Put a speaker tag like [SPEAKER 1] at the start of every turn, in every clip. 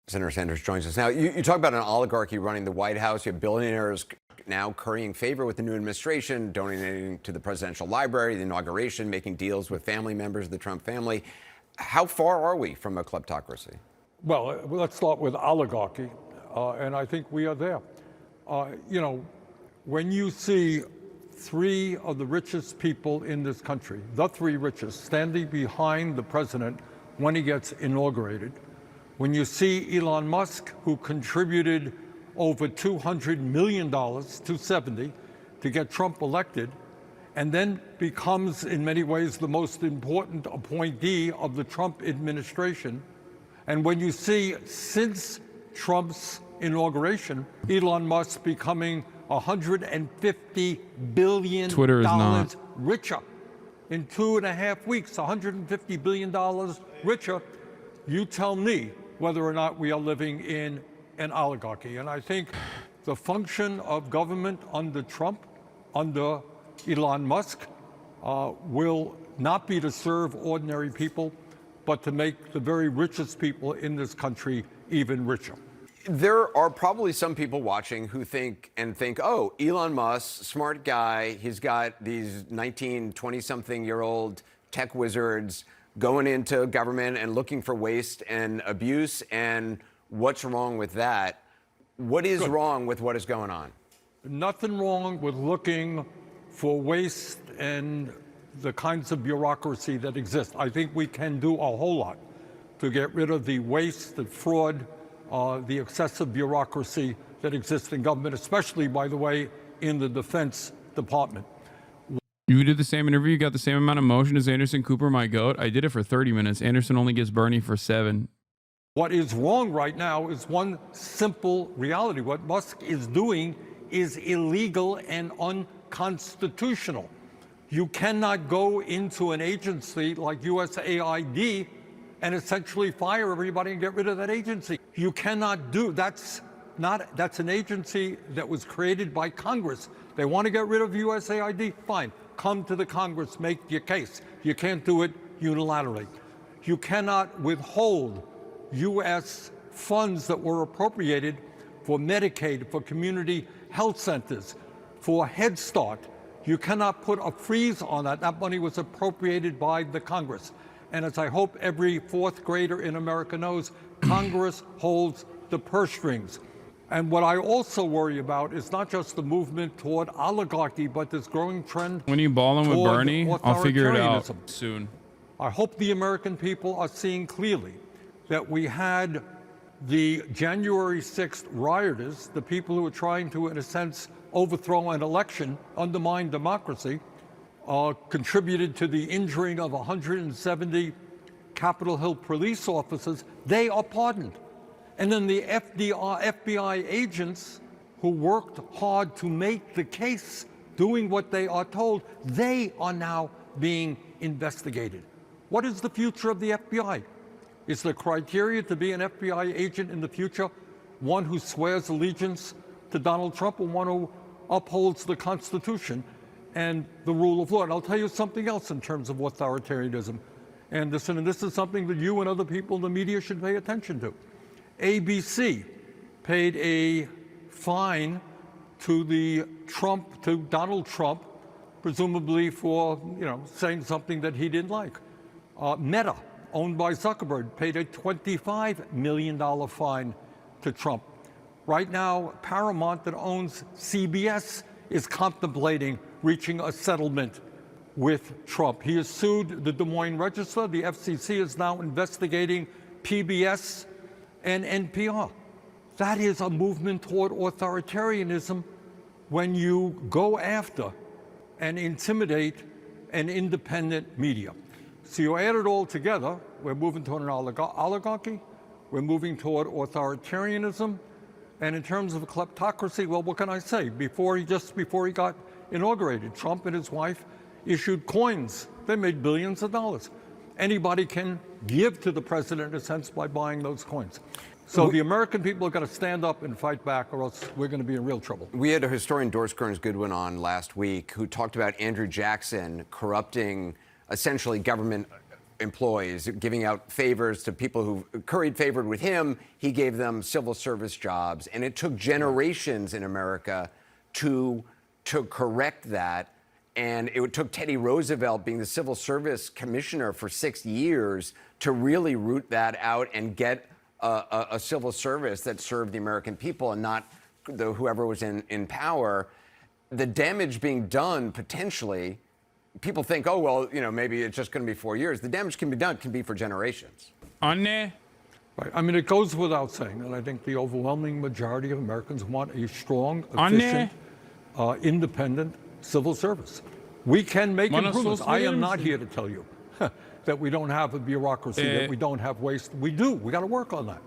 [SPEAKER 1] Senator Sanders joins us now. You talk about an oligarchy running the White House. You have billionaires now currying favor with the new administration, donating to the presidential library, the inauguration, making deals with family members of the Trump family. How far are we from a kleptocracy?
[SPEAKER 2] Well, let's start with oligarchy, and I think we are there. When you see three of the richest people in this country, the three richest, standing behind the president when he gets inaugurated, when you see Elon Musk, who contributed over $200 million, 270, to get Trump elected, and then becomes, in many ways, the most important appointee of the Trump administration. And when you see, since Trump's inauguration, Elon Musk becoming $150 billion
[SPEAKER 3] Twitter is not
[SPEAKER 2] richer in 2.5 weeks, $150 billion richer, you tell me whether or not we are living in an oligarchy. And I think the function of government under Trump, under Elon Musk, will not be to serve ordinary people, but to make the very richest people in this country even richer.
[SPEAKER 1] There are probably some people watching who think, oh, Elon Musk, smart guy, he's got these 19, 20-something-year-old tech wizards going into government and looking for waste and abuse, and what's wrong with that? What is wrong with what is going on?
[SPEAKER 2] Nothing wrong with looking for waste and the kinds of bureaucracy that exist. I think we can do a whole lot to get rid of the waste, the fraud, the excessive bureaucracy that exists in government, especially, by the way, in the Defense Department.
[SPEAKER 3] You did the same interview. You got the same amount of motion as Anderson Cooper, my goat. I did it for 30 minutes. Anderson only gets Bernie for 7.
[SPEAKER 2] What is wrong right now is one simple reality. What Musk is doing is illegal and unconstitutional. You cannot go into an agency like USAID and essentially fire everybody and get rid of that agency. You cannot do that's an agency that was created by Congress. They want to get rid of USAID, fine. Come to the Congress, make your case. You can't do it unilaterally. You cannot withhold U.S. funds that were appropriated for Medicaid, for community health centers, for Head Start. You cannot put a freeze on that. That money was appropriated by the Congress. And as I hope every fourth grader in America knows, Congress holds the purse strings. And what I also worry about is not just the movement toward oligarchy, but this growing trend.
[SPEAKER 3] When you ball in with Bernie, I'll figure it out soon.
[SPEAKER 2] I hope the American people are seeing clearly that we had the January 6th rioters, the people who were trying to, in a sense, overthrow an election, undermine democracy, contributed to the injuring of 170 Capitol Hill police officers. They are pardoned. And then the FBI agents who worked hard to make the case, doing what they are told, they are now being investigated. What is the future of the FBI? Is the criteria to be an FBI agent in the future one who swears allegiance to Donald Trump or one who upholds the Constitution and the rule of law? And I'll tell you something else in terms of authoritarianism, Anderson, and this is something that you and other people in the media should pay attention to. ABC paid a fine to Donald Trump, presumably for saying something that he didn't like. Meta, owned by Zuckerberg, paid a $25 million fine to Trump. Right now, Paramount, that owns CBS, is contemplating reaching a settlement with Trump. He has sued the Des Moines Register. The FCC is now investigating PBS and NPR. That is a movement toward authoritarianism when you go after and intimidate an independent media. So you add it all together, we're moving toward an oligarchy, we're moving toward authoritarianism, and in terms of kleptocracy, well, what can I say? Before he got inaugurated, Trump and his wife issued coins. They made billions of dollars. Anybody can give to the president, in a sense, by buying those coins. So the American people are going to stand up and fight back, or else we're going to be in real trouble.
[SPEAKER 1] We had a historian, Doris Kearns-Goodwin, on last week who talked about Andrew Jackson corrupting essentially government employees, giving out favors to people who curried favor with him. He gave them civil service jobs. And it took generations in America to correct that. And it took Teddy Roosevelt being the civil service commissioner for 6 years to really root that out and get a civil service that served the American people and not whoever was in power. The damage being done potentially, people think, oh, well, maybe it's just going to be 4 years. The damage can be for generations.
[SPEAKER 2] Right. I mean, it goes without saying that I think the overwhelming majority of Americans want a strong, efficient, independent civil service. We can make improvements. I am not here to tell you that we don't have a bureaucracy, that we don't have waste. We do. We got to work on that.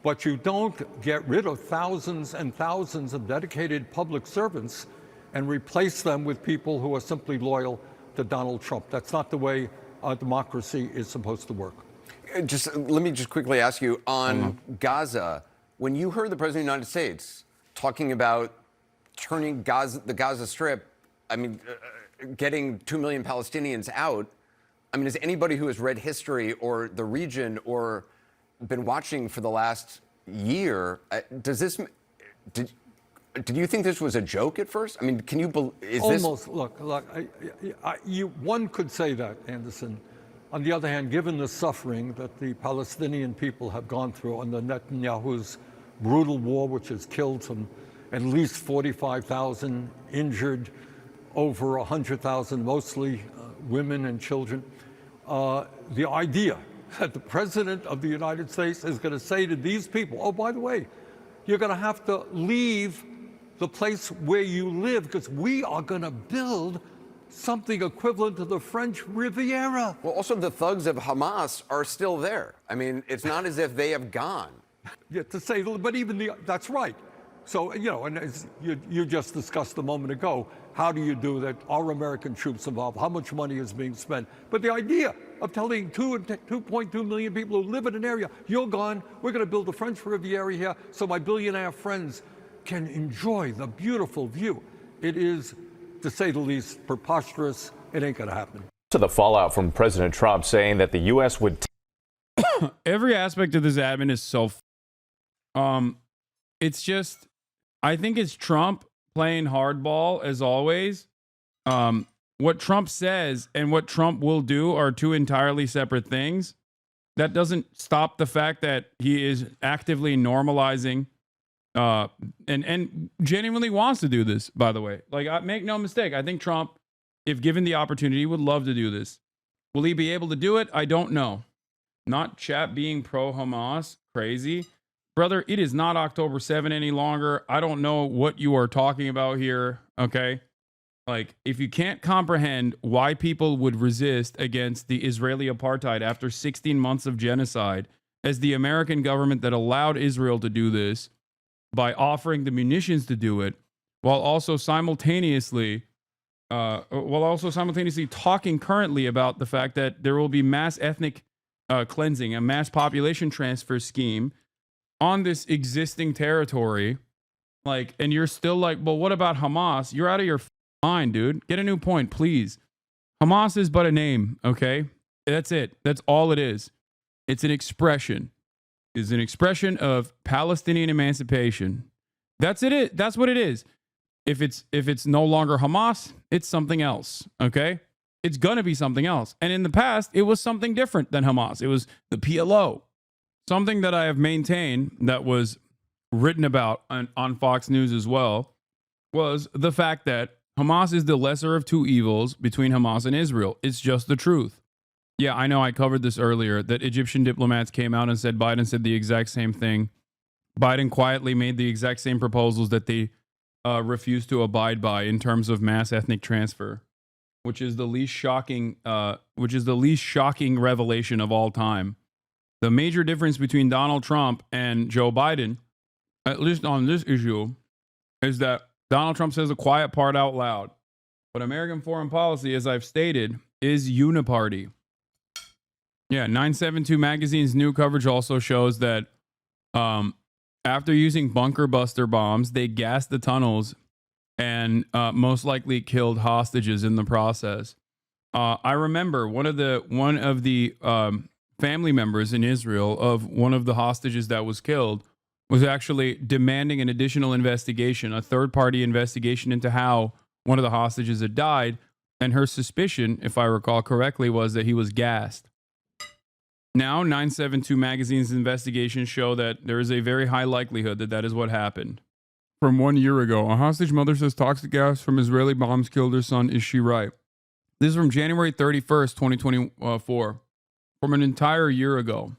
[SPEAKER 2] But you don't get rid of thousands and thousands of dedicated public servants and replace them with people who are simply loyal to Donald Trump. That's not the way a democracy is supposed to work.
[SPEAKER 1] Let me just quickly ask you on Gaza. When you heard the President of the United States talking about turning the Gaza Strip, I mean, getting 2 million Palestinians out, I mean, as anybody who has read history or the region or been watching for the last year, did you think this was a joke at first? I mean, can you believe?
[SPEAKER 2] Almost. Look. One could say that, Anderson. On the other hand, given the suffering that the Palestinian people have gone through under Netanyahu's brutal war, which has killed at least 45,000, injured over 100,000, mostly women and children, the idea that the President of the United States is going to say to these people, oh, by the way, you're going to have to leave the place where you live because we are going to build something equivalent to the French Riviera.
[SPEAKER 1] Well, also the thugs of Hamas are still there. I mean, it's not as if they have gone.
[SPEAKER 2] Yeah, but even that's right. So, and as you just discussed a moment ago, how do you do that? Are American troops involved? How much money is being spent? But the idea of telling 2.2 million people who live in an area, you're gone, we're going to build a French Riviera here so my billionaire friends can enjoy the beautiful view. It is, to say the least, preposterous. It ain't going to happen.
[SPEAKER 4] To the fallout from President Trump saying that the U.S. would...
[SPEAKER 3] Every aspect of this admin is so... It's just... I think it's Trump playing hardball as always. What Trump says and what Trump will do are two entirely separate things. That doesn't stop the fact that he is actively normalizing and genuinely wants to do this, by the way. Like, make no mistake. I think Trump, if given the opportunity, would love to do this. Will he be able to do it? I don't know. Not chat being pro-Hamas. Crazy. Brother, it is not October 7 any longer. I don't know what you are talking about here, okay? Like, if you can't comprehend why people would resist against the Israeli apartheid after 16 months of genocide, as the American government that allowed Israel to do this by offering the munitions to do it, while also simultaneously talking currently about the fact that there will be mass ethnic cleansing, a mass population transfer scheme on this existing territory, like, and you're still like, well, what about Hamas? You're out of your mind, dude. Get a new point, please. Hamas is but a name, okay? That's it. That's all it is. It's an expression. It's an expression of Palestinian emancipation. That's it. That's what it is. If it's no longer Hamas, it's something else, okay? It's gonna be something else. And in the past, it was something different than Hamas. It was the PLO. Something that I have maintained that was written about on Fox News as well was the fact that Hamas is the lesser of two evils between Hamas and Israel. It's just the truth. Yeah, I know I covered this earlier, that Egyptian diplomats came out and said Biden said the exact same thing. Biden quietly made the exact same proposals that they refused to abide by in terms of mass ethnic transfer, which is the least shocking revelation of all time. The major difference between Donald Trump and Joe Biden, at least on this issue, is that Donald Trump says the quiet part out loud. But American foreign policy, as I've stated, is uniparty. Yeah, 972 Magazine's new coverage also shows that after using bunker buster bombs, they gassed the tunnels and most likely killed hostages in the process. I remember one of the family members in Israel of one of the hostages that was killed was actually demanding an additional investigation, a third-party investigation into how one of the hostages had died. And her suspicion, if I recall correctly, was that he was gassed. Now, 972 Magazine's investigations show that there is a very high likelihood that that is what happened. From 1 year ago, a hostage mother says toxic gas from Israeli bombs killed her son. Is she right? This is from January 31st, 2024, from an entire year ago.